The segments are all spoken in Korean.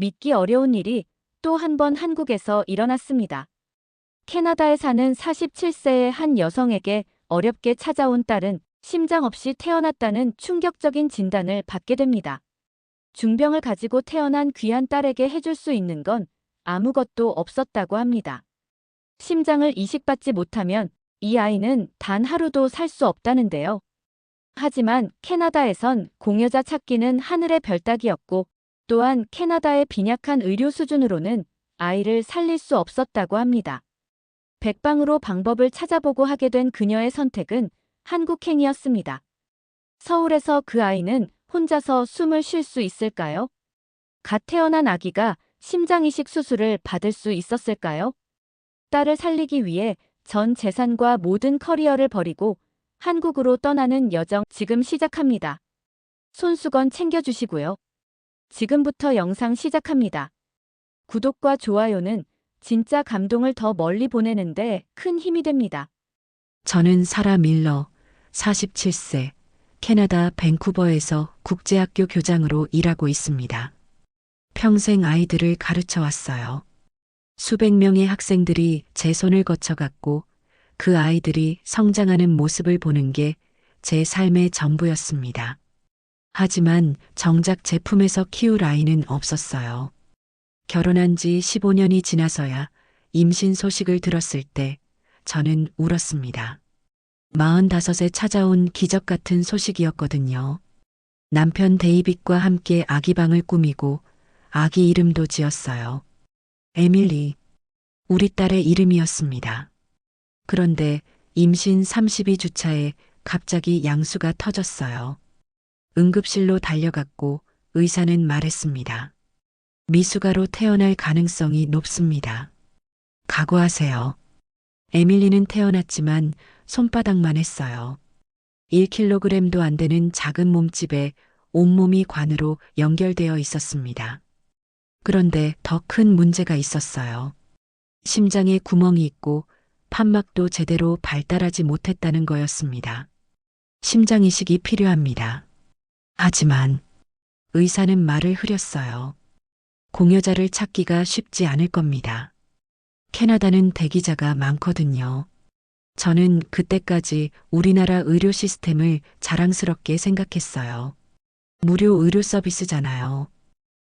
믿기 어려운 일이 또 한 번 한국에서 일어났습니다. 캐나다에 사는 47세의 한 여성에게 어렵게 찾아온 딸은 심장 없이 태어났다는 충격적인 진단을 받게 됩니다. 중병을 가지고 태어난 귀한 딸에게 해줄 수 있는 건 아무것도 없었다고 합니다. 심장을 이식받지 못하면 이 아이는 단 하루도 살 수 없다는데요. 하지만 캐나다에선 공여자 찾기는 하늘의 별 따기였고 또한 캐나다의 빈약한 의료 수준으로는 아이를 살릴 수 없었다고 합니다. 백방으로 방법을 찾아보고 하게 된 그녀의 선택은 한국행이었습니다. 서울에서 그 아이는 혼자서 숨을 쉴 수 있을까요? 갓 태어난 아기가 심장이식 수술을 받을 수 있었을까요? 딸을 살리기 위해 전 재산과 모든 커리어를 버리고 한국으로 떠나는 여정 지금 시작합니다. 손수건 챙겨주시고요. 지금부터 영상 시작합니다. 구독과 좋아요는 진짜 감동을 더 멀리 보내는데 큰 힘이 됩니다. 저는 사라 밀러, 47세, 캐나다 밴쿠버에서 국제학교 교장으로 일하고 있습니다. 평생 아이들을 가르쳐 왔어요. 수백 명의 학생들이 제 손을 거쳐갔고 그 아이들이 성장하는 모습을 보는 게 제 삶의 전부였습니다. 하지만 정작 제 품에서 키울 아이는 없었어요. 결혼한 지 15년이 지나서야 임신 소식을 들었을 때 저는 울었습니다. 45에 찾아온 기적 같은 소식이었거든요. 남편 데이빗과 함께 아기방을 꾸미고 아기 이름도 지었어요. 에밀리, 우리 딸의 이름이었습니다. 그런데 임신 32주차에 갑자기 양수가 터졌어요. 응급실로 달려갔고 의사는 말했습니다. 미숙아로 태어날 가능성이 높습니다. 각오하세요. 에밀리는 태어났지만 손바닥만 했어요. 1kg도 안 되는 작은 몸집에 온몸이 관으로 연결되어 있었습니다. 그런데 더 큰 문제가 있었어요. 심장에 구멍이 있고 판막도 제대로 발달하지 못했다는 거였습니다. 심장 이식이 필요합니다. 하지만 의사는 말을 흐렸어요. 공여자를 찾기가 쉽지 않을 겁니다. 캐나다는 대기자가 많거든요. 저는 그때까지 우리나라 의료 시스템을 자랑스럽게 생각했어요. 무료 의료 서비스잖아요.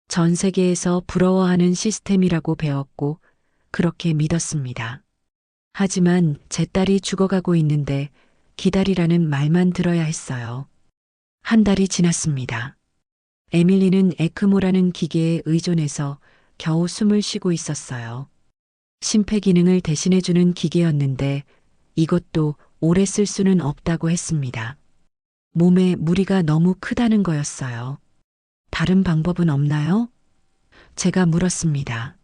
전 세계에서 부러워하는 시스템이라고 배웠고 그렇게 믿었습니다. 하지만 제 딸이 죽어가고 있는데 기다리라는 말만 들어야 했어요. 한 달이 지났습니다. 에밀리는 에크모라는 기계에 의존해서 겨우 숨을 쉬고 있었어요. 심폐기능을 대신해주는 기계였는데 이것도 오래 쓸 수는 없다고 했습니다. 몸에 무리가 너무 크다는 거였어요. 다른 방법은 없나요? 제가 물었습니다.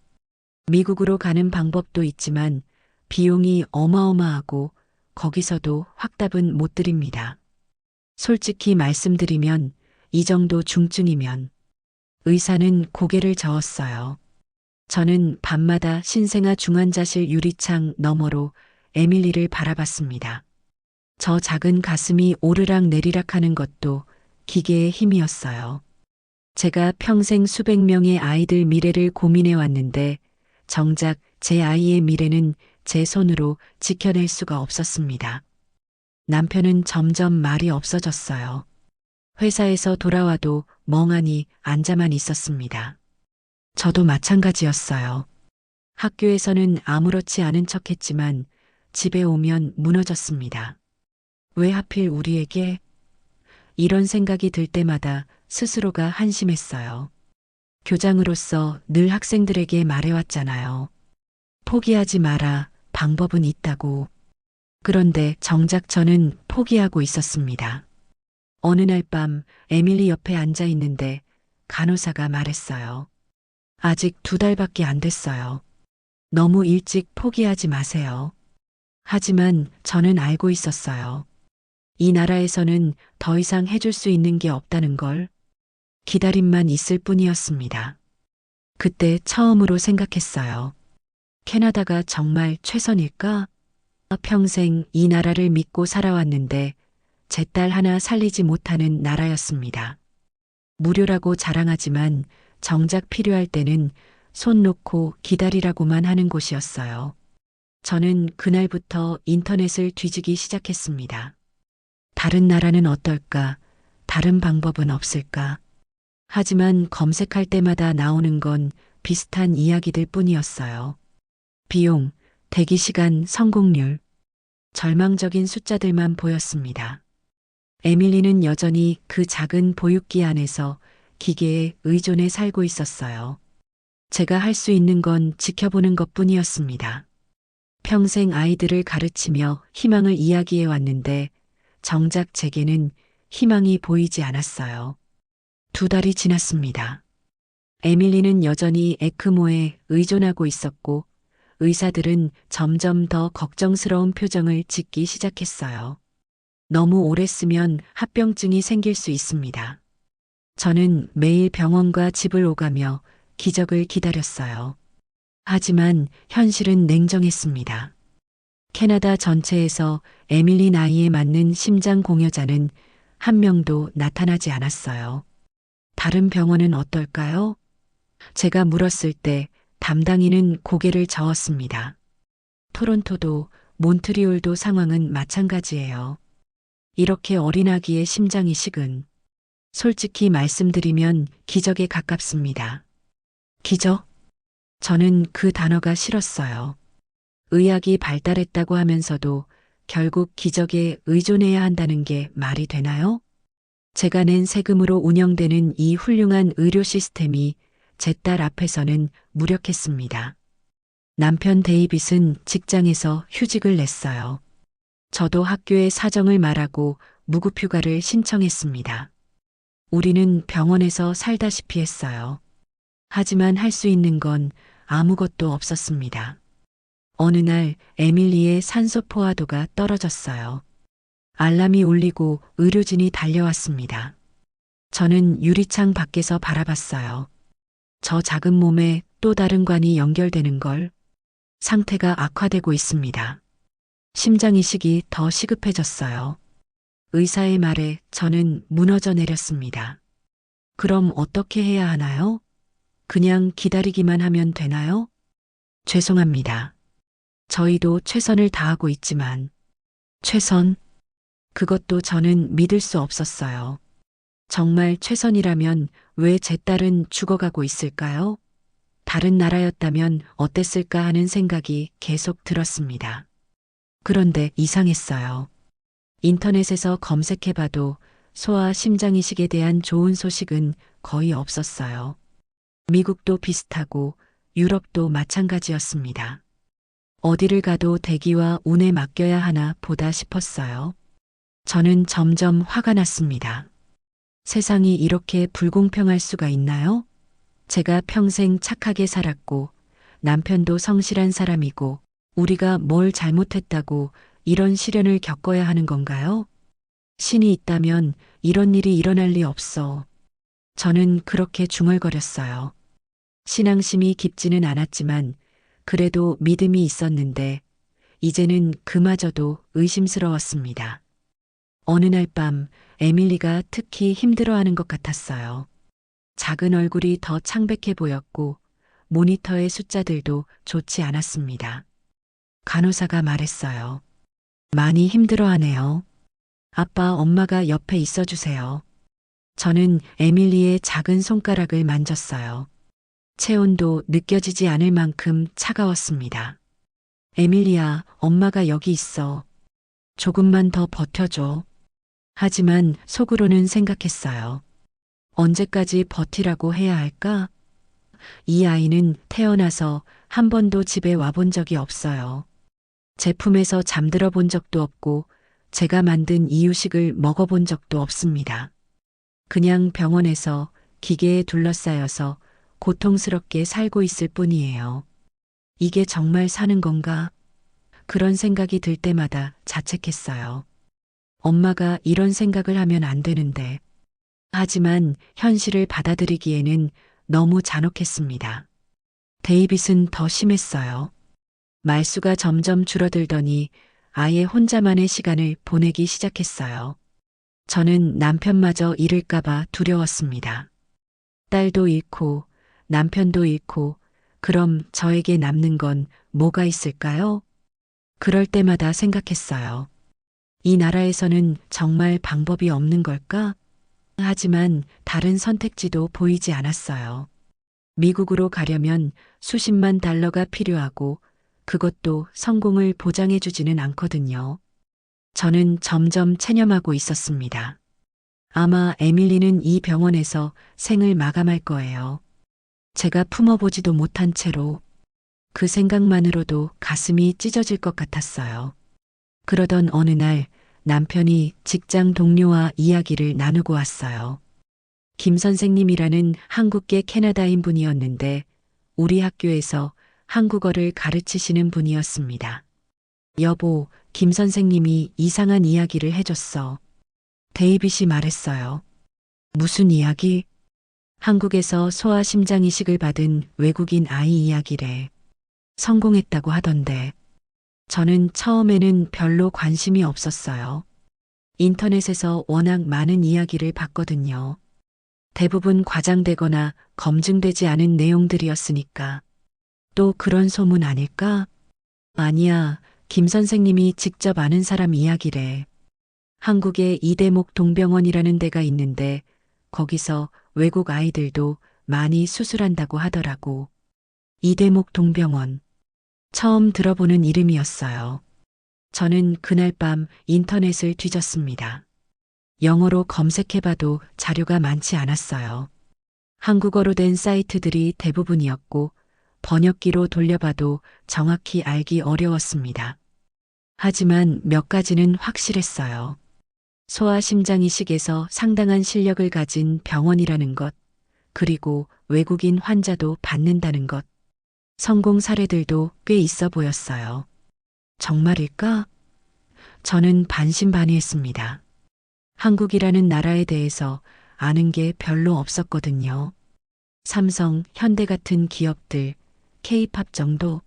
미국으로 가는 방법도 있지만 비용이 어마어마하고 거기서도 확답은 못 드립니다. 솔직히 말씀드리면 이 정도 중증이면 의사는 고개를 저었어요. 저는 밤마다 신생아 중환자실 유리창 너머로 에밀리를 바라봤습니다. 저 작은 가슴이 오르락 내리락 하는 것도 기계의 힘이었어요. 제가 평생 수백 명의 아이들 미래를 고민해 왔는데 정작 제 아이의 미래는 제 손으로 지켜낼 수가 없었습니다. 남편은 점점 말이 없어졌어요. 회사에서 돌아와도 멍하니 앉아만 있었습니다. 저도 마찬가지였어요. 학교에서는 아무렇지 않은 척했지만 집에 오면 무너졌습니다. 왜 하필 우리에게? 이런 생각이 들 때마다 스스로가 한심했어요. 교장으로서 늘 학생들에게 말해왔잖아요. 포기하지 마라, 방법은 있다고. 그런데 정작 저는 포기하고 있었습니다. 어느 날 밤 에밀리 옆에 앉아 있는데 간호사가 말했어요. 아직 2달밖에 안 됐어요. 너무 일찍 포기하지 마세요. 하지만 저는 알고 있었어요. 이 나라에서는 더 이상 해줄 수 있는 게 없다는 걸. 기다림만 있을 뿐이었습니다. 그때 처음으로 생각했어요. 캐나다가 정말 최선일까? 평생 이 나라를 믿고 살아왔는데 제 딸 하나 살리지 못하는 나라였습니다. 무료라고 자랑하지만 정작 필요할 때는 손 놓고 기다리라고만 하는 곳이었어요. 저는 그날부터 인터넷을 뒤지기 시작했습니다. 다른 나라는 어떨까? 다른 방법은 없을까? 하지만 검색할 때마다 나오는 건 비슷한 이야기들 뿐이었어요. 비용, 대기 시간, 성공률, 절망적인 숫자들만 보였습니다. 에밀리는 여전히 그 작은 보육기 안에서 기계에 의존해 살고 있었어요. 제가 할 수 있는 건 지켜보는 것 뿐이었습니다. 평생 아이들을 가르치며 희망을 이야기해 왔는데 정작 제게는 희망이 보이지 않았어요. 2달이 지났습니다. 에밀리는 여전히 에크모에 의존하고 있었고 의사들은 점점 더 걱정스러운 표정을 짓기 시작했어요. 너무 오래 쓰면 합병증이 생길 수 있습니다. 저는 매일 병원과 집을 오가며 기적을 기다렸어요. 하지만 현실은 냉정했습니다. 캐나다 전체에서 에밀리 나이에 맞는 심장 공여자는 한 명도 나타나지 않았어요. 다른 병원은 어떨까요? 제가 물었을 때 담당인은 고개를 저었습니다. 토론토도 몬트리올도 상황은 마찬가지예요. 이렇게 어린아기의 심장이식은 솔직히 말씀드리면 기적에 가깝습니다. 기적? 저는 그 단어가 싫었어요. 의학이 발달했다고 하면서도 결국 기적에 의존해야 한다는 게 말이 되나요? 제가 낸 세금으로 운영되는 이 훌륭한 의료 시스템이 제 딸 앞에서는 무력했습니다. 남편 데이빗은 직장에서 휴직을 냈어요. 저도 학교에 사정을 말하고 무급휴가를 신청했습니다. 우리는 병원에서 살다시피 했어요. 하지만 할 수 있는 건 아무것도 없었습니다. 어느 날 에밀리의 산소 포화도가 떨어졌어요. 알람이 울리고 의료진이 달려왔습니다. 저는 유리창 밖에서 바라봤어요. 저 작은 몸에 또 다른 관이 연결되는 걸. 상태가 악화되고 있습니다. 심장이식이 더 시급해졌어요. 의사의 말에 저는 무너져 내렸습니다. 그럼 어떻게 해야 하나요? 그냥 기다리기만 하면 되나요? 죄송합니다. 저희도 최선을 다하고 있지만 최선? 그것도 저는 믿을 수 없었어요. 정말 최선이라면 왜 제 딸은 죽어가고 있을까요? 다른 나라였다면 어땠을까 하는 생각이 계속 들었습니다. 그런데 이상했어요. 인터넷에서 검색해봐도 소아 심장이식에 대한 좋은 소식은 거의 없었어요. 미국도 비슷하고 유럽도 마찬가지였습니다. 어디를 가도 대기와 운에 맡겨야 하나 보다 싶었어요. 저는 점점 화가 났습니다. 세상이 이렇게 불공평할 수가 있나요? 제가 평생 착하게 살았고 남편도 성실한 사람이고 우리가 뭘 잘못했다고 이런 시련을 겪어야 하는 건가요? 신이 있다면 이런 일이 일어날 리 없어. 저는 그렇게 중얼거렸어요. 신앙심이 깊지는 않았지만 그래도 믿음이 있었는데 이제는 그마저도 의심스러웠습니다. 어느 날 밤 에밀리가 특히 힘들어하는 것 같았어요. 작은 얼굴이 더 창백해 보였고 모니터의 숫자들도 좋지 않았습니다. 간호사가 말했어요. 많이 힘들어하네요. 아빠, 엄마가 옆에 있어 주세요. 저는 에밀리의 작은 손가락을 만졌어요. 체온도 느껴지지 않을 만큼 차가웠습니다. 에밀리야, 엄마가 여기 있어. 조금만 더 버텨줘. 하지만 속으로는 생각했어요. 언제까지 버티라고 해야 할까? 이 아이는 태어나서 한 번도 집에 와본 적이 없어요. 제품에서 잠들어 본 적도 없고 제가 만든 이유식을 먹어본 적도 없습니다. 그냥 병원에서 기계에 둘러싸여서 고통스럽게 살고 있을 뿐이에요. 이게 정말 사는 건가? 그런 생각이 들 때마다 자책했어요. 엄마가 이런 생각을 하면 안 되는데. 하지만 현실을 받아들이기에는 너무 잔혹했습니다. 데이빗은 더 심했어요. 말수가 점점 줄어들더니 아예 혼자만의 시간을 보내기 시작했어요. 저는 남편마저 잃을까봐 두려웠습니다. 딸도 잃고 남편도 잃고 그럼 저에게 남는 건 뭐가 있을까요? 그럴 때마다 생각했어요. 이 나라에서는 정말 방법이 없는 걸까? 하지만 다른 선택지도 보이지 않았어요. 미국으로 가려면 수십만 달러가 필요하고 그것도 성공을 보장해주지는 않거든요. 저는 점점 체념하고 있었습니다. 아마 에밀리는 이 병원에서 생을 마감할 거예요. 제가 품어보지도 못한 채로 그 생각만으로도 가슴이 찢어질 것 같았어요. 그러던 어느 날 남편이 직장 동료와 이야기를 나누고 왔어요. 김 선생님이라는 한국계 캐나다인 분이었는데 우리 학교에서 한국어를 가르치시는 분이었습니다. 여보, 김 선생님이 이상한 이야기를 해줬어. 데이빗이 말했어요. 무슨 이야기? 한국에서 소아심장 이식을 받은 외국인 아이 이야기래. 성공했다고 하던데. 저는 처음에는 별로 관심이 없었어요. 인터넷에서 워낙 많은 이야기를 봤거든요. 대부분 과장되거나 검증되지 않은 내용들이었으니까. 또 그런 소문 아닐까? 아니야, 김 선생님이 직접 아는 사람 이야기래. 한국에 이대목 동병원이라는 데가 있는데 거기서 외국 아이들도 많이 수술한다고 하더라고. 이대목 동병원. 처음 들어보는 이름이었어요. 저는 그날 밤 인터넷을 뒤졌습니다. 영어로 검색해봐도 자료가 많지 않았어요. 한국어로 된 사이트들이 대부분이었고 번역기로 돌려봐도 정확히 알기 어려웠습니다. 하지만 몇 가지는 확실했어요. 소아심장 이식에서 상당한 실력을 가진 병원이라는 것, 그리고 외국인 환자도 받는다는 것. 성공 사례들도 꽤 있어 보였어요. 정말일까? 저는 반신반의했습니다. 한국이라는 나라에 대해서 아는 게 별로 없었거든요. 삼성, 현대 같은 기업들, K-팝 정도,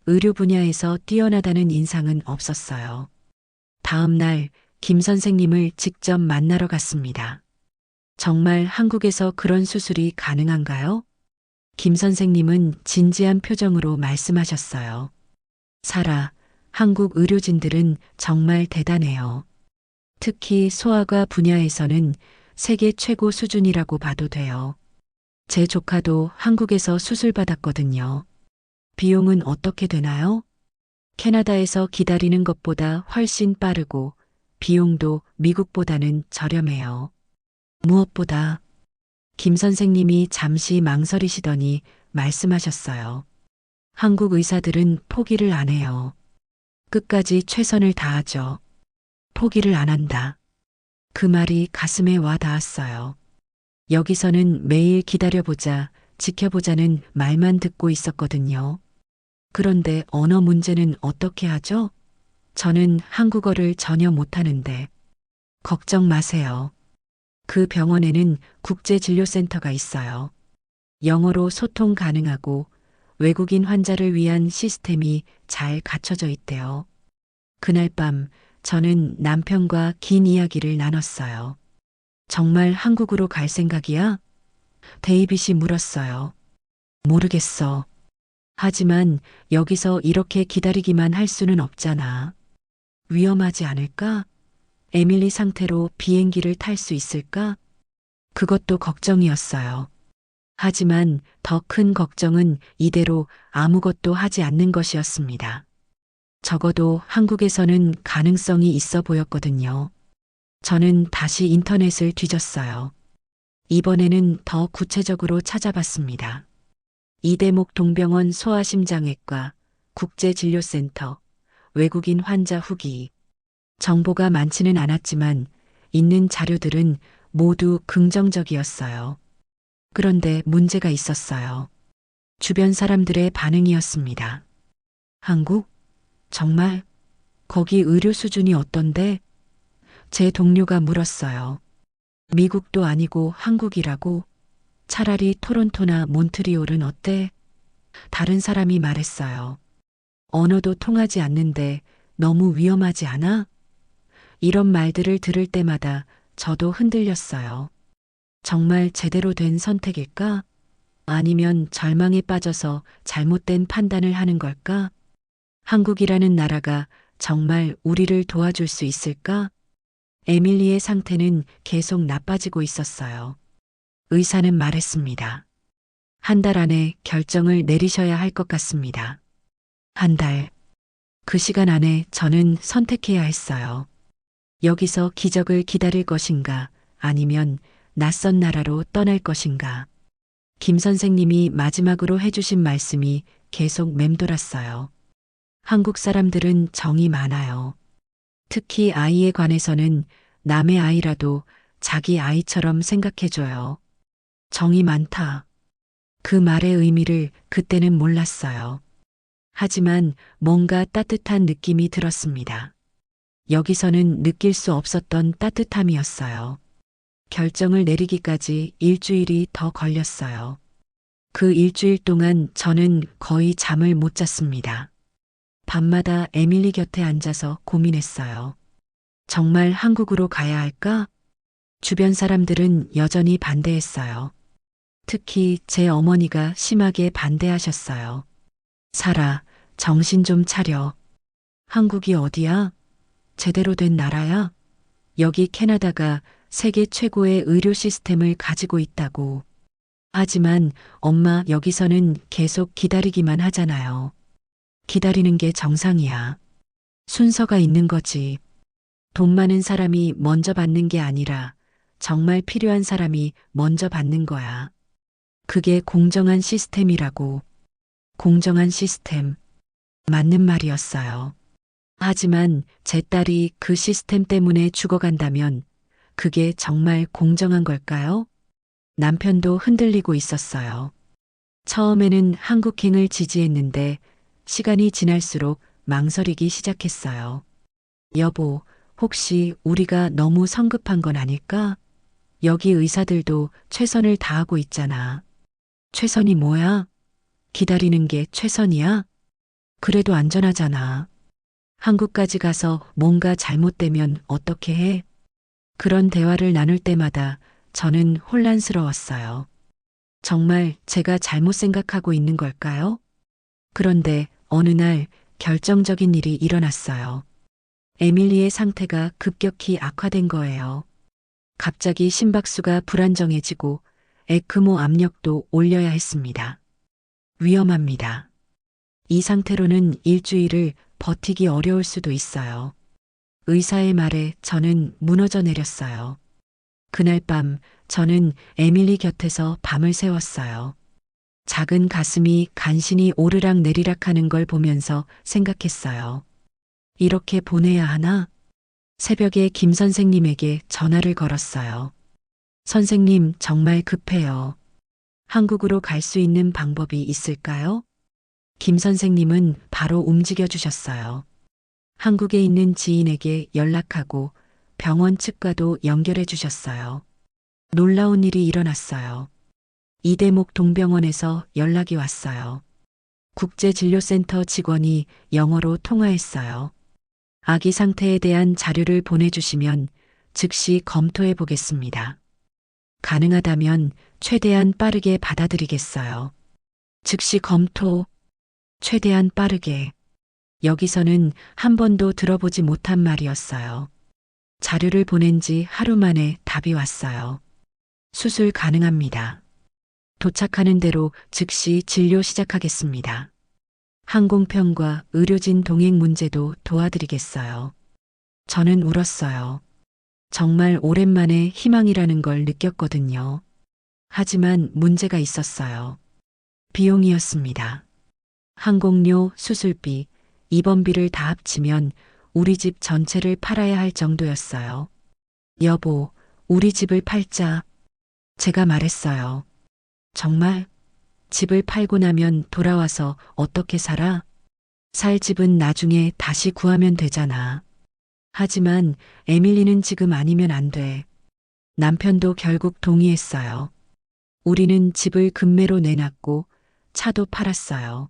의료 분야에서 뛰어나다는 인상은 없었어요. 다음 날 김 선생님을 직접 만나러 갔습니다. 정말 한국에서 그런 수술이 가능한가요? 김 선생님은 진지한 표정으로 말씀하셨어요. 사라, 한국 의료진들은 정말 대단해요. 특히 소아과 분야에서는 세계 최고 수준이라고 봐도 돼요. 제 조카도 한국에서 수술받았거든요. 비용은 어떻게 되나요? 캐나다에서 기다리는 것보다 훨씬 빠르고 비용도 미국보다는 저렴해요. 무엇보다 김 선생님이 잠시 망설이시더니 말씀하셨어요. 한국 의사들은 포기를 안 해요. 끝까지 최선을 다하죠. 포기를 안 한다. 그 말이 가슴에 와 닿았어요. 여기서는 매일 기다려보자, 지켜보자는 말만 듣고 있었거든요. 그런데 언어 문제는 어떻게 하죠? 저는 한국어를 전혀 못하는데. 걱정 마세요. 그 병원에는 국제진료센터가 있어요. 영어로 소통 가능하고 외국인 환자를 위한 시스템이 잘 갖춰져 있대요. 그날 밤 저는 남편과 긴 이야기를 나눴어요. 정말 한국으로 갈 생각이야? 데이빗이 물었어요. 모르겠어. 하지만 여기서 이렇게 기다리기만 할 수는 없잖아. 위험하지 않을까? 에밀리 상태로 비행기를 탈 수 있을까? 그것도 걱정이었어요. 하지만 더 큰 걱정은 이대로 아무것도 하지 않는 것이었습니다. 적어도 한국에서는 가능성이 있어 보였거든요. 저는 다시 인터넷을 뒤졌어요. 이번에는 더 구체적으로 찾아봤습니다. 이대목 동병원 소아심장외과, 국제진료센터, 외국인 환자 후기. 정보가 많지는 않았지만 있는 자료들은 모두 긍정적이었어요. 그런데 문제가 있었어요. 주변 사람들의 반응이었습니다. 한국? 정말? 거기 의료 수준이 어떤데? 제 동료가 물었어요. 미국도 아니고 한국이라고? 차라리 토론토나 몬트리올은 어때? 다른 사람이 말했어요. 언어도 통하지 않는데 너무 위험하지 않아? 이런 말들을 들을 때마다 저도 흔들렸어요. 정말 제대로 된 선택일까? 아니면 절망에 빠져서 잘못된 판단을 하는 걸까? 한국이라는 나라가 정말 우리를 도와줄 수 있을까? 에밀리의 상태는 계속 나빠지고 있었어요. 의사는 말했습니다. 한 달 안에 결정을 내리셔야 할 것 같습니다. 한 달. 그 시간 안에 저는 선택해야 했어요. 여기서 기적을 기다릴 것인가, 아니면 낯선 나라로 떠날 것인가. 김 선생님이 마지막으로 해주신 말씀이 계속 맴돌았어요. 한국 사람들은 정이 많아요. 특히 아이에 관해서는 남의 아이라도 자기 아이처럼 생각해줘요. 정이 많다. 그 말의 의미를 그때는 몰랐어요. 하지만 뭔가 따뜻한 느낌이 들었습니다. 여기서는 느낄 수 없었던 따뜻함이었어요. 결정을 내리기까지 일주일이 더 걸렸어요. 그 일주일 동안 저는 거의 잠을 못 잤습니다. 밤마다 에밀리 곁에 앉아서 고민했어요. 정말 한국으로 가야 할까? 주변 사람들은 여전히 반대했어요. 특히 제 어머니가 심하게 반대하셨어요. 살아, 정신 좀 차려. 한국이 어디야? 제대로 된 나라야? 여기 캐나다가 세계 최고의 의료 시스템을 가지고 있다고. 하지만 엄마 여기서는 계속 기다리기만 하잖아요. 기다리는 게 정상이야. 순서가 있는 거지. 돈 많은 사람이 먼저 받는 게 아니라 정말 필요한 사람이 먼저 받는 거야. 그게 공정한 시스템이라고. 공정한 시스템. 맞는 말이었어요. 하지만 제 딸이 그 시스템 때문에 죽어간다면 그게 정말 공정한 걸까요? 남편도 흔들리고 있었어요. 처음에는 한국행을 지지했는데 시간이 지날수록 망설이기 시작했어요. 여보, 혹시 우리가 너무 성급한 건 아닐까? 여기 의사들도 최선을 다하고 있잖아. 최선이 뭐야? 기다리는 게 최선이야? 그래도 안전하잖아. 한국까지 가서 뭔가 잘못되면 어떻게 해? 그런 대화를 나눌 때마다 저는 혼란스러웠어요. 정말 제가 잘못 생각하고 있는 걸까요? 그런데 어느 날 결정적인 일이 일어났어요. 에밀리의 상태가 급격히 악화된 거예요. 갑자기 심박수가 불안정해지고 에크모 압력도 올려야 했습니다. 위험합니다. 이 상태로는 일주일을 버티기 어려울 수도 있어요. 의사의 말에 저는 무너져 내렸어요. 그날 밤 저는 에밀리 곁에서 밤을 새웠어요. 작은 가슴이 간신히 오르락 내리락 하는 걸 보면서 생각했어요. 이렇게 보내야 하나? 새벽에 김 선생님에게 전화를 걸었어요. 선생님, 정말 급해요. 한국으로 갈 수 있는 방법이 있을까요? 김 선생님은 바로 움직여 주셨어요. 한국에 있는 지인에게 연락하고 병원 측과도 연결해 주셨어요. 놀라운 일이 일어났어요. 이대목 동병원에서 연락이 왔어요. 국제진료센터 직원이 영어로 통화했어요. 아기 상태에 대한 자료를 보내주시면 즉시 검토해 보겠습니다. 가능하다면 최대한 빠르게 받아들이겠어요. 즉시 검토, 최대한 빠르게. 여기서는 한 번도 들어보지 못한 말이었어요. 자료를 보낸 지 하루 만에 답이 왔어요. 수술 가능합니다. 도착하는 대로 즉시 진료 시작하겠습니다. 항공편과 의료진 동행 문제도 도와드리겠어요. 저는 울었어요. 정말 오랜만에 희망이라는 걸 느꼈거든요. 하지만 문제가 있었어요. 비용이었습니다. 항공료, 수술비, 입원비를 다 합치면 우리 집 전체를 팔아야 할 정도였어요. 여보, 우리 집을 팔자. 제가 말했어요. 정말? 집을 팔고 나면 돌아와서 어떻게 살아? 살 집은 나중에 다시 구하면 되잖아. 하지만 에밀리는 지금 아니면 안 돼. 남편도 결국 동의했어요. 우리는 집을 금매로 내놨고 차도 팔았어요.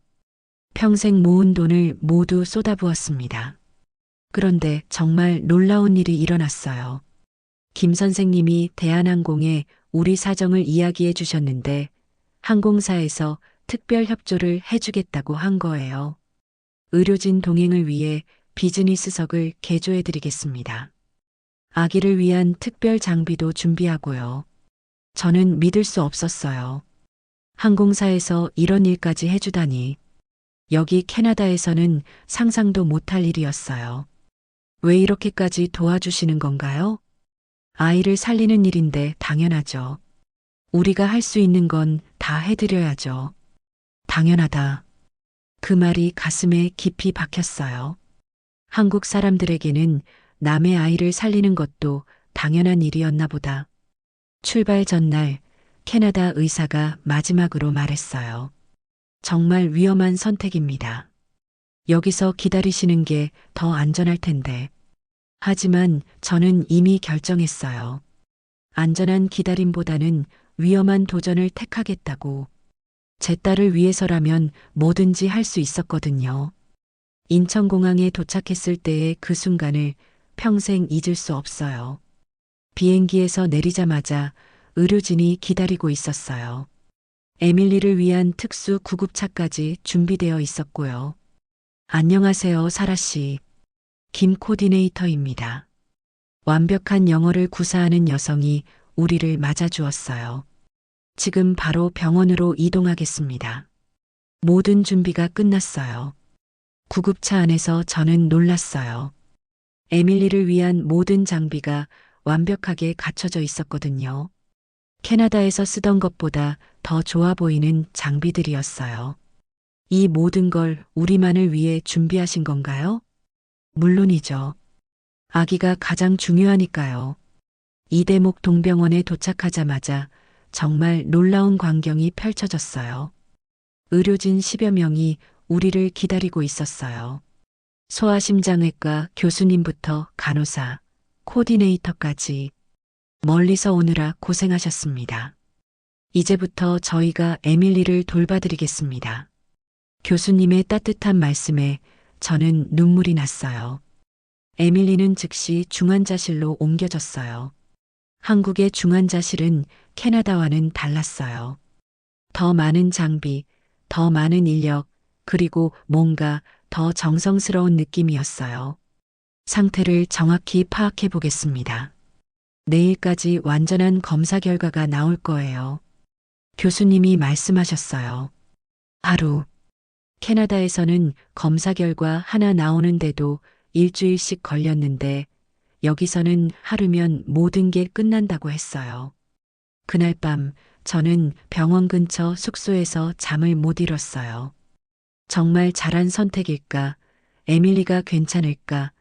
평생 모은 돈을 모두 쏟아부었습니다. 그런데 정말 놀라운 일이 일어났어요. 김 선생님이 대한항공에 우리 사정을 이야기해 주셨는데 항공사에서 특별 협조를 해주겠다고 한 거예요. 의료진 동행을 위해 비즈니스석을 개조해드리겠습니다. 아기를 위한 특별 장비도 준비하고요. 저는 믿을 수 없었어요. 항공사에서 이런 일까지 해주다니. 여기 캐나다에서는 상상도 못할 일이었어요. 왜 이렇게까지 도와주시는 건가요? 아이를 살리는 일인데 당연하죠. 우리가 할 수 있는 건 다 해드려야죠. 당연하다. 그 말이 가슴에 깊이 박혔어요. 한국 사람들에게는 남의 아이를 살리는 것도 당연한 일이었나 보다. 출발 전날 캐나다 의사가 마지막으로 말했어요. 정말 위험한 선택입니다. 여기서 기다리시는 게 더 안전할 텐데. 하지만 저는 이미 결정했어요. 안전한 기다림보다는 위험한 도전을 택하겠다고. 제 딸을 위해서라면 뭐든지 할 수 있었거든요. 인천공항에 도착했을 때의 그 순간을 평생 잊을 수 없어요. 비행기에서 내리자마자 의료진이 기다리고 있었어요. 에밀리를 위한 특수 구급차까지 준비되어 있었고요. 안녕하세요, 사라 씨. 김 코디네이터입니다. 완벽한 영어를 구사하는 여성이 우리를 맞아주었어요. 지금 바로 병원으로 이동하겠습니다. 모든 준비가 끝났어요. 구급차 안에서 저는 놀랐어요. 에밀리를 위한 모든 장비가 완벽하게 갖춰져 있었거든요. 캐나다에서 쓰던 것보다 더 좋아 보이는 장비들이었어요. 이 모든 걸 우리만을 위해 준비하신 건가요? 물론이죠. 아기가 가장 중요하니까요. 이대목 동병원에 도착하자마자 정말 놀라운 광경이 펼쳐졌어요. 의료진 10여 명이 우리를 기다리고 있었어요. 소아심장외과 교수님부터 간호사, 코디네이터까지 멀리서 오느라 고생하셨습니다. 이제부터 저희가 에밀리를 돌봐드리겠습니다. 교수님의 따뜻한 말씀에 저는 눈물이 났어요. 에밀리는 즉시 중환자실로 옮겨졌어요. 한국의 중환자실은 캐나다와는 달랐어요. 더 많은 장비, 더 많은 인력, 그리고 뭔가 더 정성스러운 느낌이었어요. 상태를 정확히 파악해 보겠습니다. 내일까지 완전한 검사 결과가 나올 거예요. 교수님이 말씀하셨어요. 하루. 캐나다에서는 검사 결과 하나 나오는데도 일주일씩 걸렸는데 여기서는 하루면 모든 게 끝난다고 했어요. 그날 밤 저는 병원 근처 숙소에서 잠을 못 이뤘어요. 정말 잘한 선택일까? 에밀리가 괜찮을까?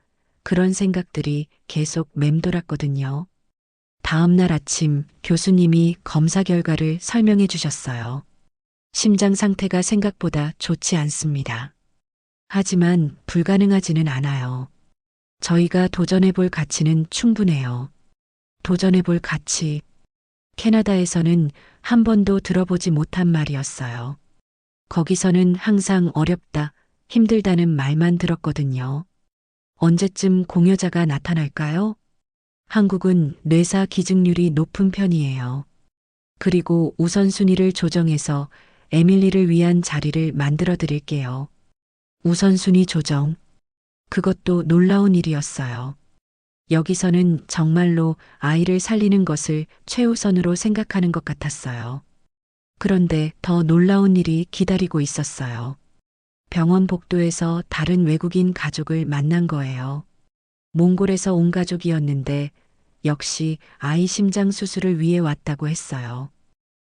그런 생각들이 계속 맴돌았거든요. 다음 날 아침 교수님이 검사 결과를 설명해 주셨어요. 심장 상태가 생각보다 좋지 않습니다. 하지만 불가능하지는 않아요. 저희가 도전해 볼 가치는 충분해요. 도전해 볼 가치. 캐나다에서는 한 번도 들어보지 못한 말이었어요. 거기서는 항상 어렵다, 힘들다는 말만 들었거든요. 언제쯤 공여자가 나타날까요? 한국은 뇌사 기증률이 높은 편이에요. 그리고 우선순위를 조정해서 에밀리를 위한 자리를 만들어 드릴게요. 우선순위 조정. 그것도 놀라운 일이었어요. 여기서는 정말로 아이를 살리는 것을 최우선으로 생각하는 것 같았어요. 그런데 더 놀라운 일이 기다리고 있었어요. 병원 복도에서 다른 외국인 가족을 만난 거예요. 몽골에서 온 가족이었는데 역시 아이 심장 수술을 위해 왔다고 했어요.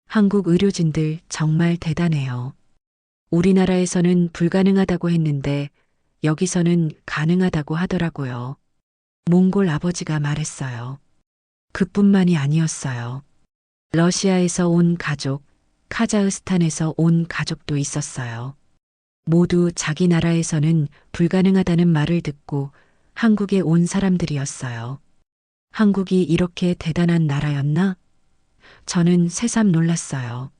한국 의료진들 정말 대단해요. 우리나라에서는 불가능하다고 했는데 여기서는 가능하다고 하더라고요. 몽골 아버지가 말했어요. 그뿐만이 아니었어요. 러시아에서 온 가족, 카자흐스탄에서 온 가족도 있었어요. 모두 자기 나라에서는 불가능하다는 말을 듣고 한국에 온 사람들이었어요. 한국이 이렇게 대단한 나라였나? 저는 새삼 놀랐어요.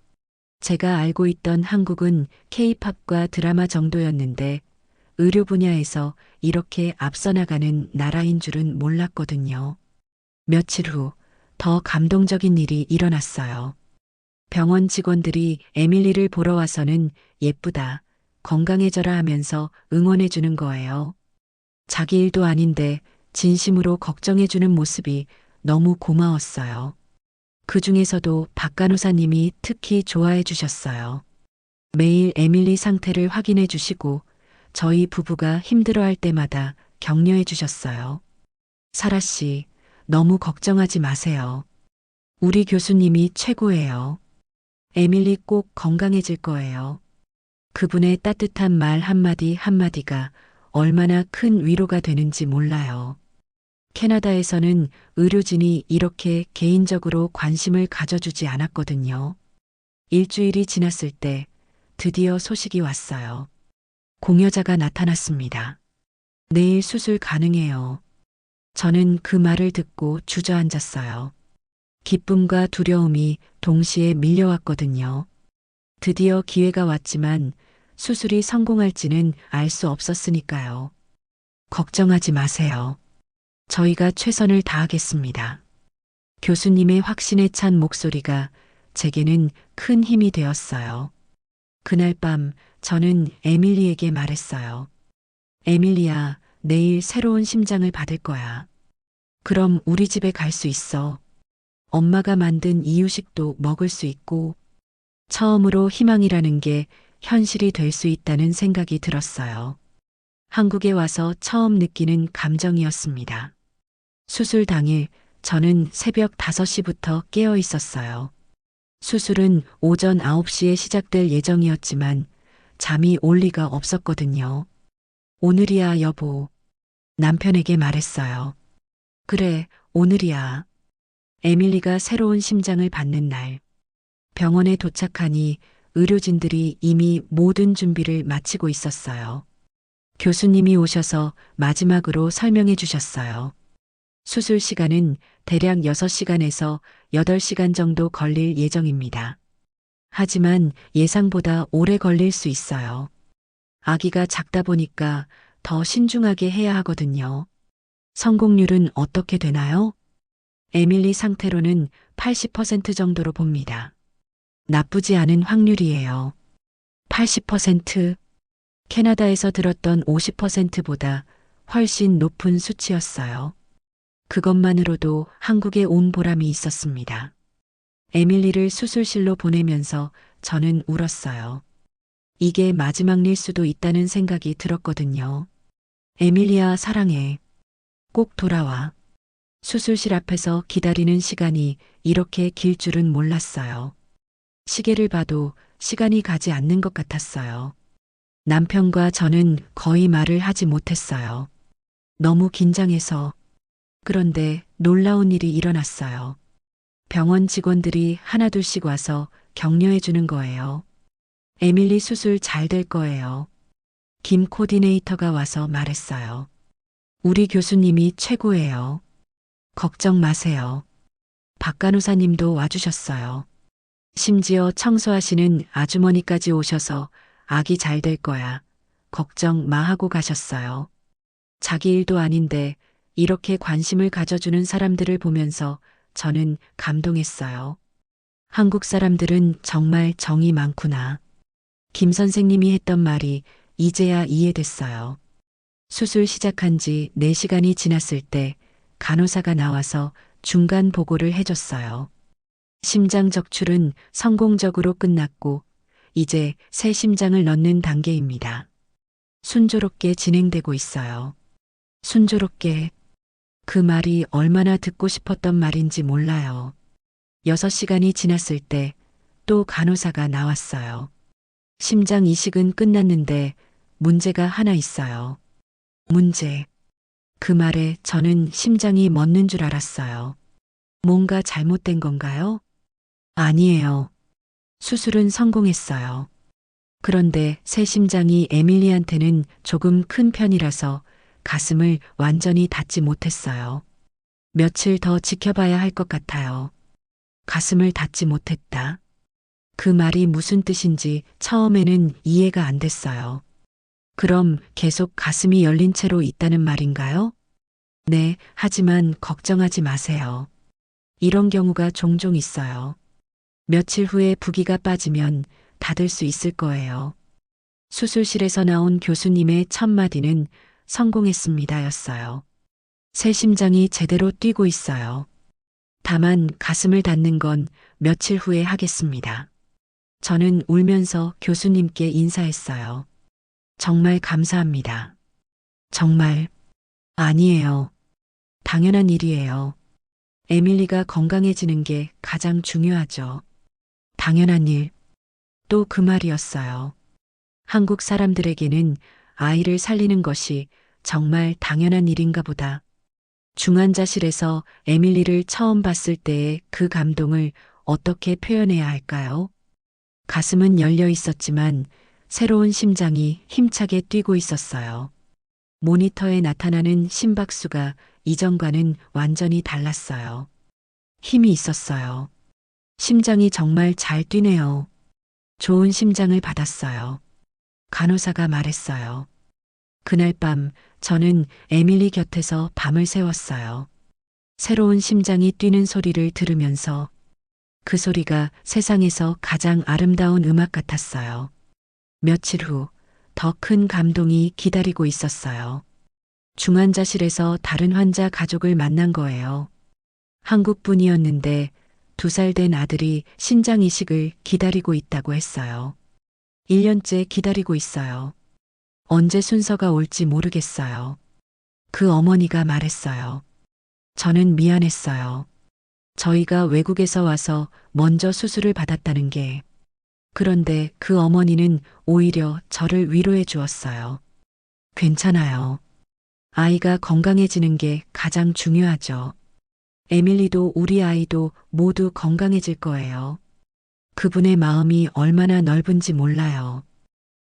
제가 알고 있던 한국은 K-팝과 드라마 정도였는데 의료 분야에서 이렇게 앞서 나가는 나라인 줄은 몰랐거든요. 며칠 후 더 감동적인 일이 일어났어요. 병원 직원들이 에밀리를 보러 와서는 예쁘다, 건강해져라 하면서 응원해 주는 거예요. 자기 일도 아닌데 진심으로 걱정해 주는 모습이 너무 고마웠어요. 그 중에서도 박 간호사님이 특히 좋아해 주셨어요. 매일 에밀리 상태를 확인해 주시고 저희 부부가 힘들어할 때마다 격려해 주셨어요. 사라 씨, 너무 걱정하지 마세요. 우리 교수님이 최고예요. 에밀리 꼭 건강해질 거예요. 그분의 따뜻한 말 한마디 한마디가 얼마나 큰 위로가 되는지 몰라요. 캐나다에서는 의료진이 이렇게 개인적으로 관심을 가져주지 않았거든요. 일주일이 지났을 때 드디어 소식이 왔어요. 공여자가 나타났습니다. 내일 수술 가능해요. 저는 그 말을 듣고 주저앉았어요. 기쁨과 두려움이 동시에 밀려왔거든요. 드디어 기회가 왔지만 수술이 성공할지는 알 수 없었으니까요. 걱정하지 마세요. 저희가 최선을 다하겠습니다. 교수님의 확신에 찬 목소리가 제게는 큰 힘이 되었어요. 그날 밤 저는 에밀리에게 말했어요. 에밀리야, 내일 새로운 심장을 받을 거야. 그럼 우리 집에 갈 수 있어. 엄마가 만든 이유식도 먹을 수 있고, 처음으로 희망이라는 게 현실이 될 수 있다는 생각이 들었어요. 한국에 와서 처음 느끼는 감정이었습니다. 수술 당일 저는 새벽 5시부터 깨어 있었어요. 수술은 오전 9시에 시작될 예정이었지만 잠이 올 리가 없었거든요. 오늘이야, 여보. 남편에게 말했어요. 그래, 오늘이야. 에밀리가 새로운 심장을 받는 날. 병원에 도착하니 의료진들이 이미 모든 준비를 마치고 있었어요. 교수님이 오셔서 마지막으로 설명해 주셨어요. 수술 시간은 대략 6시간에서 8시간 정도 걸릴 예정입니다. 하지만 예상보다 오래 걸릴 수 있어요. 아기가 작다 보니까 더 신중하게 해야 하거든요. 성공률은 어떻게 되나요? 에밀리 상태로는 80% 정도로 봅니다. 나쁘지 않은 확률이에요. 80%? 캐나다에서 들었던 50%보다 훨씬 높은 수치였어요. 그것만으로도 한국에 온 보람이 있었습니다. 에밀리를 수술실로 보내면서 저는 울었어요. 이게 마지막 일 수도 있다는 생각이 들었거든요. 에밀리야, 사랑해. 꼭 돌아와. 수술실 앞에서 기다리는 시간이 이렇게 길 줄은 몰랐어요. 시계를 봐도 시간이 가지 않는 것 같았어요. 남편과 저는 거의 말을 하지 못했어요. 너무 긴장해서. 그런데 놀라운 일이 일어났어요. 병원 직원들이 하나둘씩 와서 격려해 주는 거예요. 에밀리 수술 잘 될 거예요. 김 코디네이터가 와서 말했어요. 우리 교수님이 최고예요. 걱정 마세요. 박 간호사님도 와주셨어요. 심지어 청소하시는 아주머니까지 오셔서 아기 잘 될 거야. 걱정 마 하고 가셨어요. 자기 일도 아닌데 이렇게 관심을 가져주는 사람들을 보면서 저는 감동했어요. 한국 사람들은 정말 정이 많구나. 김 선생님이 했던 말이 이제야 이해됐어요. 수술 시작한 지 4시간이 지났을 때 간호사가 나와서 중간 보고를 해줬어요. 심장 적출은 성공적으로 끝났고 이제 새 심장을 넣는 단계입니다. 순조롭게 진행되고 있어요. 순조롭게. 그 말이 얼마나 듣고 싶었던 말인지 몰라요. 6시간이 지났을 때 또 간호사가 나왔어요. 심장 이식은 끝났는데 문제가 하나 있어요. 문제. 그 말에 저는 심장이 멎는 줄 알았어요. 뭔가 잘못된 건가요? 아니에요. 수술은 성공했어요. 그런데 새 심장이 에밀리한테는 조금 큰 편이라서 가슴을 완전히 닫지 못했어요. 며칠 더 지켜봐야 할 것 같아요. 가슴을 닫지 못했다. 그 말이 무슨 뜻인지 처음에는 이해가 안 됐어요. 그럼 계속 가슴이 열린 채로 있다는 말인가요? 네, 하지만 걱정하지 마세요. 이런 경우가 종종 있어요. 며칠 후에 부기가 빠지면 닫을 수 있을 거예요. 수술실에서 나온 교수님의 첫 마디는 성공했습니다였어요. 새 심장이 제대로 뛰고 있어요. 다만 가슴을 닫는 건 며칠 후에 하겠습니다. 저는 울면서 교수님께 인사했어요. 정말 감사합니다. 정말 아니에요. 당연한 일이에요. 에밀리가 건강해지는 게 가장 중요하죠. 당연한 일. 또 그 말이었어요. 한국 사람들에게는 아이를 살리는 것이 정말 당연한 일인가 보다. 중환자실에서 에밀리를 처음 봤을 때의 그 감동을 어떻게 표현해야 할까요? 가슴은 열려 있었지만 새로운 심장이 힘차게 뛰고 있었어요. 모니터에 나타나는 심박수가 이전과는 완전히 달랐어요. 힘이 있었어요. 심장이 정말 잘 뛰네요. 좋은 심장을 받았어요. 간호사가 말했어요. 그날 밤 저는 에밀리 곁에서 밤을 새웠어요. 새로운 심장이 뛰는 소리를 들으면서 그 소리가 세상에서 가장 아름다운 음악 같았어요. 며칠 후 더 큰 감동이 기다리고 있었어요. 중환자실에서 다른 환자 가족을 만난 거예요. 한국 분이었는데 2살 된 아들이 신장 이식을 기다리고 있다고 했어요. 1년째 기다리고 있어요. 언제 순서가 올지 모르겠어요. 그 어머니가 말했어요. 저는 미안했어요. 저희가 외국에서 와서 먼저 수술을 받았다는 게. 그런데 그 어머니는 오히려 저를 위로해 주었어요. 괜찮아요. 아이가 건강해지는 게 가장 중요하죠. 에밀리도 우리 아이도 모두 건강해질 거예요. 그분의 마음이 얼마나 넓은지 몰라요.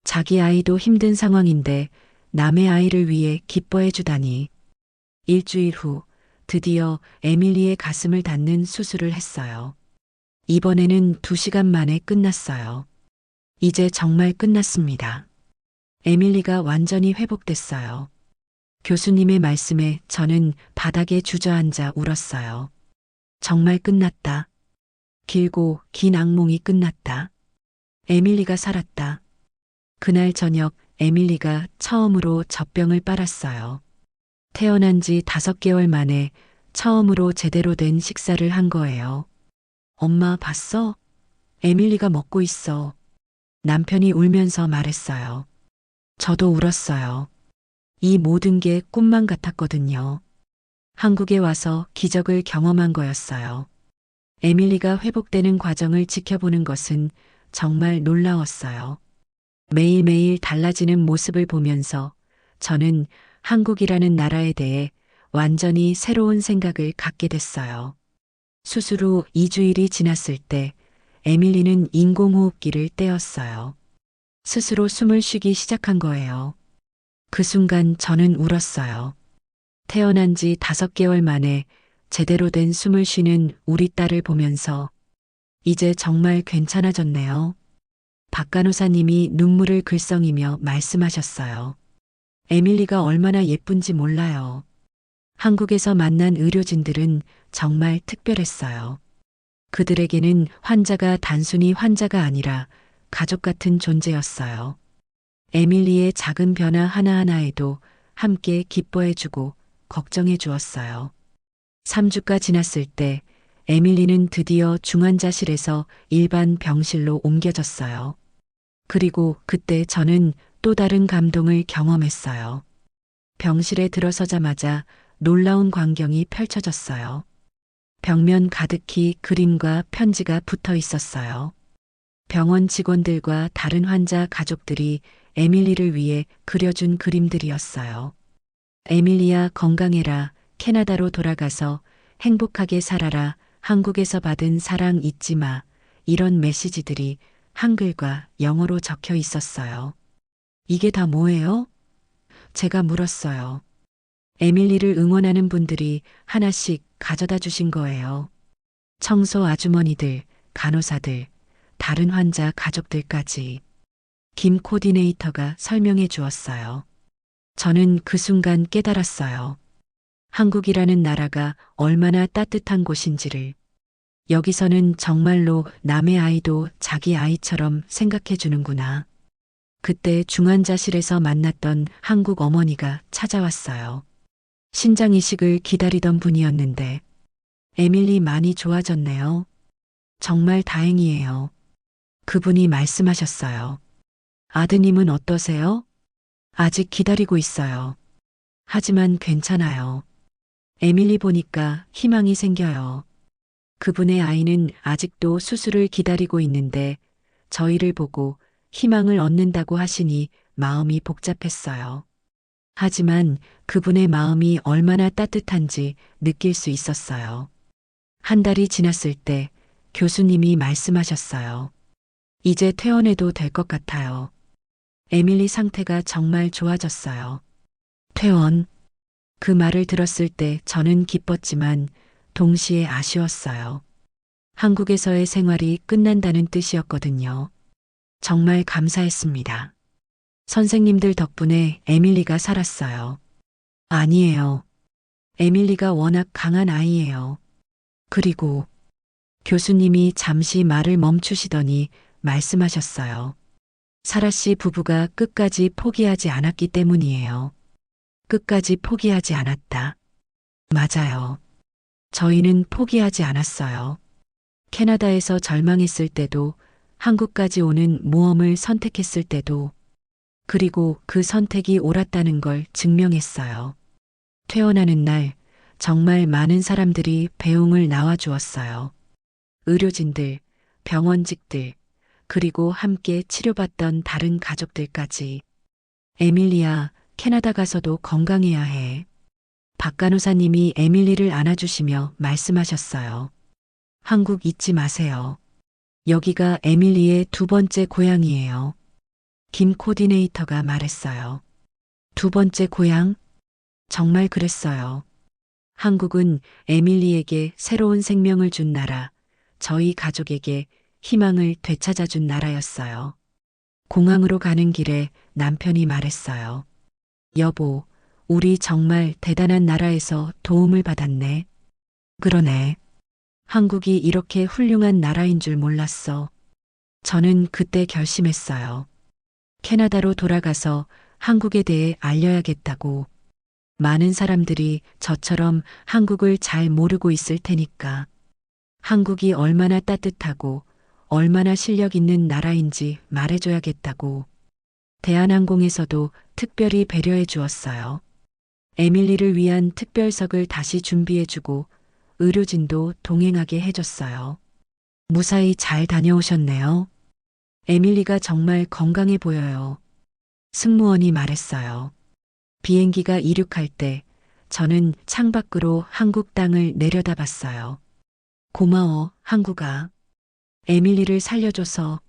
자기 아이도 힘든 상황인데 남의 아이를 위해 기뻐해 주다니. 일주일 후 드디어 에밀리의 가슴을 닫는 수술을 했어요. 이번에는 2시간 만에 끝났어요. 이제 정말 끝났습니다. 에밀리가 완전히 회복됐어요. 교수님의 말씀에 저는 바닥에 주저앉아 울었어요. 정말 끝났다. 길고 긴 악몽이 끝났다. 에밀리가 살았다. 그날 저녁 에밀리가 처음으로 젖병을 빨았어요. 태어난 지 5개월 만에 처음으로 제대로 된 식사를 한 거예요. 엄마 봤어? 에밀리가 먹고 있어. 남편이 울면서 말했어요. 저도 울었어요. 이 모든 게 꿈만 같았거든요. 한국에 와서 기적을 경험한 거였어요. 에밀리가 회복되는 과정을 지켜보는 것은 정말 놀라웠어요. 매일매일 달라지는 모습을 보면서 저는 한국이라는 나라에 대해 완전히 새로운 생각을 갖게 됐어요. 수술 후 2주일이 지났을 때 에밀리는 인공호흡기를 떼었어요. 스스로 숨을 쉬기 시작한 거예요. 그 순간 저는 울었어요. 태어난 지 5개월 만에 제대로 된 숨을 쉬는 우리 딸을 보면서 이제 정말 괜찮아졌네요. 박 간호사님이 눈물을 글썽이며 말씀하셨어요. 에밀리가 얼마나 예쁜지 몰라요. 한국에서 만난 의료진들은 정말 특별했어요. 그들에게는 환자가 단순히 환자가 아니라 가족 같은 존재였어요. 에밀리의 작은 변화 하나하나에도 함께 기뻐해주고 걱정해 주었어요. 3주가 지났을 때 에밀리는 드디어 중환자실에서 일반 병실로 옮겨졌어요. 그리고 그때 저는 또 다른 감동을 경험했어요. 병실에 들어서자마자 놀라운 광경이 펼쳐졌어요. 벽면 가득히 그림과 편지가 붙어 있었어요. 병원 직원들과 다른 환자 가족들이 에밀리를 위해 그려준 그림들이었어요. 에밀리야 건강해라, 캐나다로 돌아가서 행복하게 살아라, 한국에서 받은 사랑 잊지 마, 이런 메시지들이 한글과 영어로 적혀 있었어요. 이게 다 뭐예요? 제가 물었어요. 에밀리를 응원하는 분들이 하나씩 가져다 주신 거예요. 청소 아주머니들, 간호사들, 다른 환자 가족들까지. 김 코디네이터가 설명해 주었어요. 저는 그 순간 깨달았어요. 한국이라는 나라가 얼마나 따뜻한 곳인지를. 여기서는 정말로 남의 아이도 자기 아이처럼 생각해 주는구나. 그때 중환자실에서 만났던 한국 어머니가 찾아왔어요. 신장 이식을 기다리던 분이었는데, 에밀리 많이 좋아졌네요. 정말 다행이에요. 그분이 말씀하셨어요. 아드님은 어떠세요? 아직 기다리고 있어요. 하지만 괜찮아요. 에밀리 보니까 희망이 생겨요. 그분의 아이는 아직도 수술을 기다리고 있는데 저희를 보고 희망을 얻는다고 하시니 마음이 복잡했어요. 하지만 그분의 마음이 얼마나 따뜻한지 느낄 수 있었어요. 한 달이 지났을 때 교수님이 말씀하셨어요. 이제 퇴원해도 될 것 같아요. 에밀리 상태가 정말 좋아졌어요. 퇴원. 그 말을 들었을 때 저는 기뻤지만 동시에 아쉬웠어요. 한국에서의 생활이 끝난다는 뜻이었거든요. 정말 감사했습니다. 선생님들 덕분에 에밀리가 살았어요. 아니에요. 에밀리가 워낙 강한 아이예요. 그리고 교수님이 잠시 말을 멈추시더니 말씀하셨어요. 사라 씨 부부가 끝까지 포기하지 않았기 때문이에요. 끝까지 포기하지 않았다. 맞아요. 저희는 포기하지 않았어요. 캐나다에서 절망했을 때도, 한국까지 오는 모험을 선택했을 때도, 그리고 그 선택이 옳았다는 걸 증명했어요. 퇴원하는 날, 정말 많은 사람들이 배웅을 나와주었어요. 의료진들, 병원직들, 그리고 함께 치료받던 다른 가족들까지. 에밀리야, 캐나다 가서도 건강해야 해. 박 간호사님이 에밀리를 안아주시며 말씀하셨어요. 한국 잊지 마세요. 여기가 에밀리의 두 번째 고향이에요. 김 코디네이터가 말했어요. 두 번째 고향? 정말 그랬어요. 한국은 에밀리에게 새로운 생명을 준 나라, 저희 가족에게 희망을 되찾아준 나라였어요. 공항으로 가는 길에 남편이 말했어요. 여보, 우리 정말 대단한 나라에서 도움을 받았네. 그러네. 한국이 이렇게 훌륭한 나라인 줄 몰랐어. 저는 그때 결심했어요. 캐나다로 돌아가서 한국에 대해 알려야겠다고. 많은 사람들이 저처럼 한국을 잘 모르고 있을 테니까. 한국이 얼마나 따뜻하고 얼마나 실력 있는 나라인지 말해줘야겠다고. 대한항공에서도 특별히 배려해 주었어요. 에밀리를 위한 특별석을 다시 준비해주고 의료진도 동행하게 해줬어요. 무사히 잘 다녀오셨네요. 에밀리가 정말 건강해 보여요. 승무원이 말했어요. 비행기가 이륙할 때 저는 창밖으로 한국 땅을 내려다봤어요. 고마워, 한국아. 에밀리를 살려줘서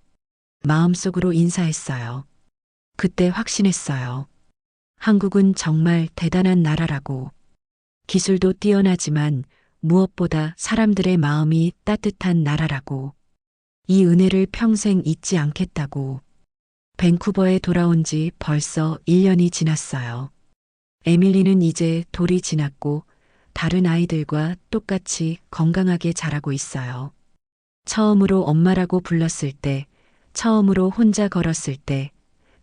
마음속으로 인사했어요. 그때 확신했어요. 한국은 정말 대단한 나라라고. 기술도 뛰어나지만 무엇보다 사람들의 마음이 따뜻한 나라라고. 이 은혜를 평생 잊지 않겠다고. 밴쿠버에 돌아온 지 벌써 1년이 지났어요. 에밀리는 이제 돌이 지났고 다른 아이들과 똑같이 건강하게 자라고 있어요. 처음으로 엄마라고 불렀을 때, 처음으로 혼자 걸었을 때,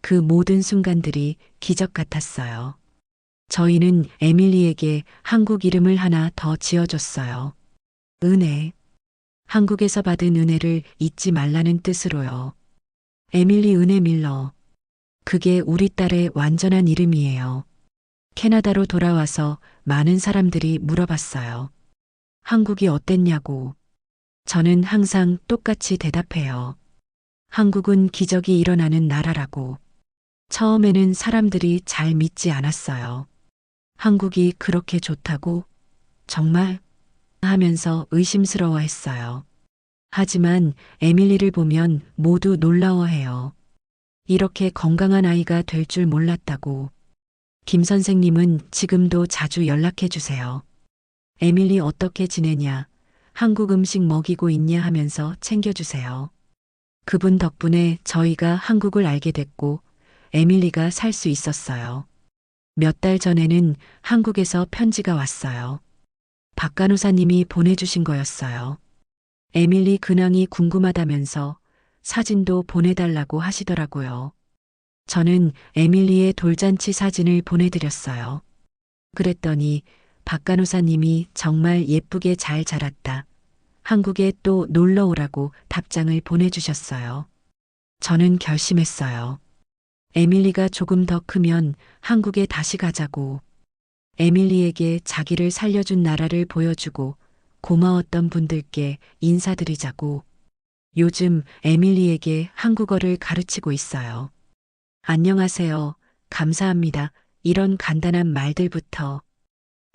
그 모든 순간들이 기적 같았어요. 저희는 에밀리에게 한국 이름을 하나 더 지어줬어요. 은혜. 한국에서 받은 은혜를 잊지 말라는 뜻으로요. 에밀리 은혜 밀러. 그게 우리 딸의 완전한 이름이에요. 캐나다로 돌아와서 많은 사람들이 물어봤어요. 한국이 어땠냐고. 저는 항상 똑같이 대답해요. 한국은 기적이 일어나는 나라라고. 처음에는 사람들이 잘 믿지 않았어요. 한국이 그렇게 좋다고? 정말? 하면서 의심스러워 했어요. 하지만 에밀리를 보면 모두 놀라워해요. 이렇게 건강한 아이가 될 줄 몰랐다고. 김 선생님은 지금도 자주 연락해 주세요. 에밀리 어떻게 지내냐, 한국 음식 먹이고 있냐 하면서 챙겨주세요. 그분 덕분에 저희가 한국을 알게 됐고 에밀리가 살 수 있었어요. 몇 달 전에는 한국에서 편지가 왔어요. 박 간호사님이 보내주신 거였어요. 에밀리 근황이 궁금하다면서 사진도 보내달라고 하시더라고요. 저는 에밀리의 돌잔치 사진을 보내드렸어요. 그랬더니 박 간호사님이 정말 예쁘게 잘 자랐다. 한국에 또 놀러 오라고 답장을 보내주셨어요. 저는 결심했어요. 에밀리가 조금 더 크면 한국에 다시 가자고. 에밀리에게 자기를 살려준 나라를 보여주고 고마웠던 분들께 인사드리자고. 요즘 에밀리에게 한국어를 가르치고 있어요. 안녕하세요. 감사합니다. 이런 간단한 말들부터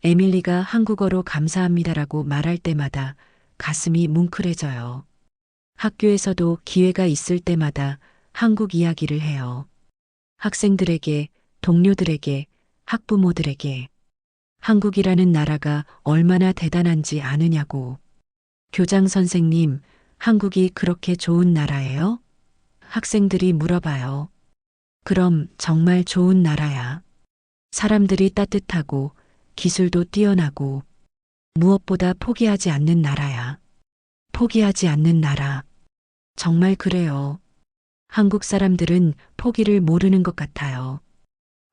에밀리가 한국어로 감사합니다라고 말할 때마다 가슴이 뭉클해져요. 학교에서도 기회가 있을 때마다 한국 이야기를 해요. 학생들에게, 동료들에게, 학부모들에게 한국이라는 나라가 얼마나 대단한지 아느냐고. 교장 선생님, 한국이 그렇게 좋은 나라예요? 학생들이 물어봐요. 그럼 정말 좋은 나라야. 사람들이 따뜻하고 기술도 뛰어나고 무엇보다 포기하지 않는 나라야. 포기하지 않는 나라. 정말 그래요. 한국 사람들은 포기를 모르는 것 같아요.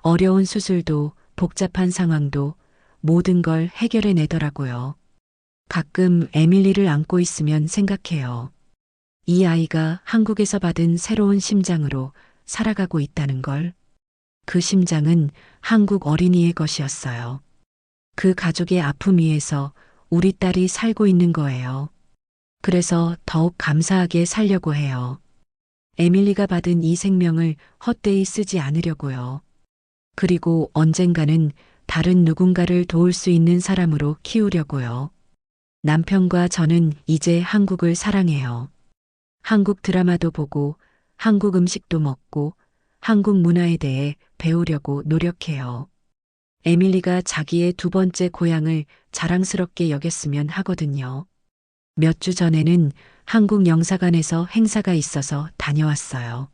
어려운 수술도 복잡한 상황도 모든 걸 해결해 내더라고요. 가끔 에밀리를 안고 있으면 생각해요. 이 아이가 한국에서 받은 새로운 심장으로 살아가고 있다는 걸. 그 심장은 한국 어린이의 것이었어요. 그 가족의 아픔 위에서 우리 딸이 살고 있는 거예요. 그래서 더욱 감사하게 살려고 해요. 에밀리가 받은 이 생명을 헛되이 쓰지 않으려고요. 그리고 언젠가는 다른 누군가를 도울 수 있는 사람으로 키우려고요. 남편과 저는 이제 한국을 사랑해요. 한국 드라마도 보고, 한국 음식도 먹고, 한국 문화에 대해 배우려고 노력해요. 에밀리가 자기의 두 번째 고향을 자랑스럽게 여겼으면 하거든요. 몇 주 전에는 한국 영사관에서 행사가 있어서 다녀왔어요.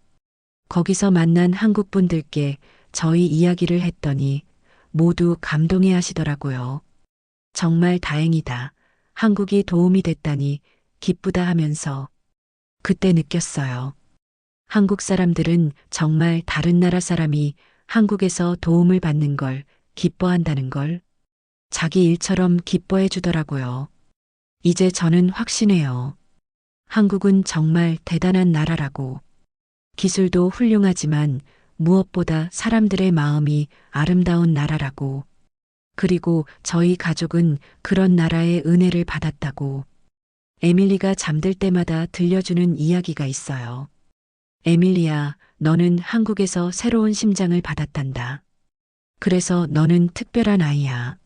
거기서 만난 한국 분들께 저희 이야기를 했더니 모두 감동해 하시더라고요. 정말 다행이다. 한국이 도움이 됐다니 기쁘다 하면서 그때 느꼈어요. 한국 사람들은 정말 다른 나라 사람이 한국에서 도움을 받는 걸 기뻐한다는 걸 자기 일처럼 기뻐해 주더라고요. 이제 저는 확신해요. 한국은 정말 대단한 나라라고. 기술도 훌륭하지만 무엇보다 사람들의 마음이 아름다운 나라라고. 그리고 저희 가족은 그런 나라의 은혜를 받았다고. 에밀리가 잠들 때마다 들려주는 이야기가 있어요. 에밀리야, 너는 한국에서 새로운 심장을 받았단다. 그래서 너는 특별한 아이야.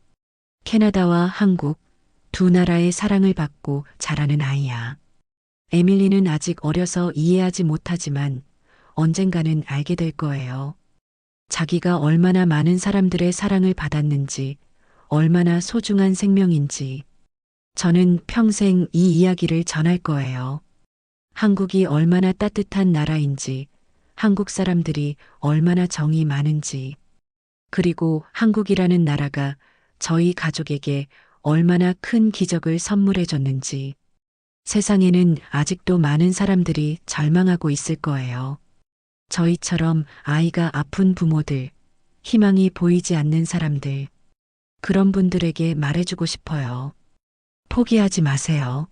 캐나다와 한국 두 나라의 사랑을 받고 자라는 아이야. 에밀리는 아직 어려서 이해하지 못하지만 언젠가는 알게 될 거예요. 자기가 얼마나 많은 사람들의 사랑을 받았는지, 얼마나 소중한 생명인지. 저는 평생 이 이야기를 전할 거예요. 한국이 얼마나 따뜻한 나라인지, 한국 사람들이 얼마나 정이 많은지, 그리고 한국이라는 나라가 저희 가족에게 얼마나 큰 기적을 선물해 줬는지. 세상에는 아직도 많은 사람들이 절망하고 있을 거예요. 저희처럼 아이가 아픈 부모들, 희망이 보이지 않는 사람들, 그런 분들에게 말해주고 싶어요. 포기하지 마세요.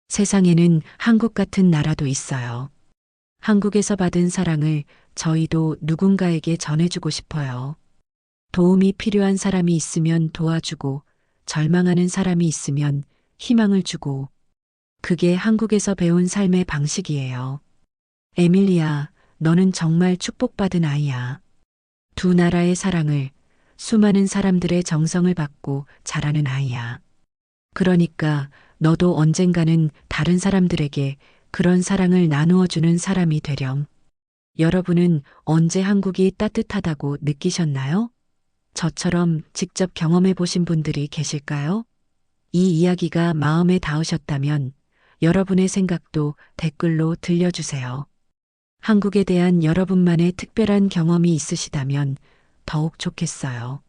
세상에는 한국 같은 나라도 있어요. 한국에서 받은 사랑을 저희도 누군가에게 전해주고 싶어요. 도움이 필요한 사람이 있으면 도와주고, 절망하는 사람이 있으면 희망을 주고, 그게 한국에서 배운 삶의 방식이에요. 에밀리야, 너는 정말 축복받은 아이야. 두 나라의 사랑을, 수많은 사람들의 정성을 받고 자라는 아이야. 그러니까 너도 언젠가는 다른 사람들에게 그런 사랑을 나누어 주는 사람이 되렴. 여러분은 언제 한국이 따뜻하다고 느끼셨나요? 저처럼 직접 경험해 보신 분들이 계실까요? 이 이야기가 마음에 닿으셨다면 여러분의 생각도 댓글로 들려주세요. 한국에 대한 여러분만의 특별한 경험이 있으시다면 더욱 좋겠어요.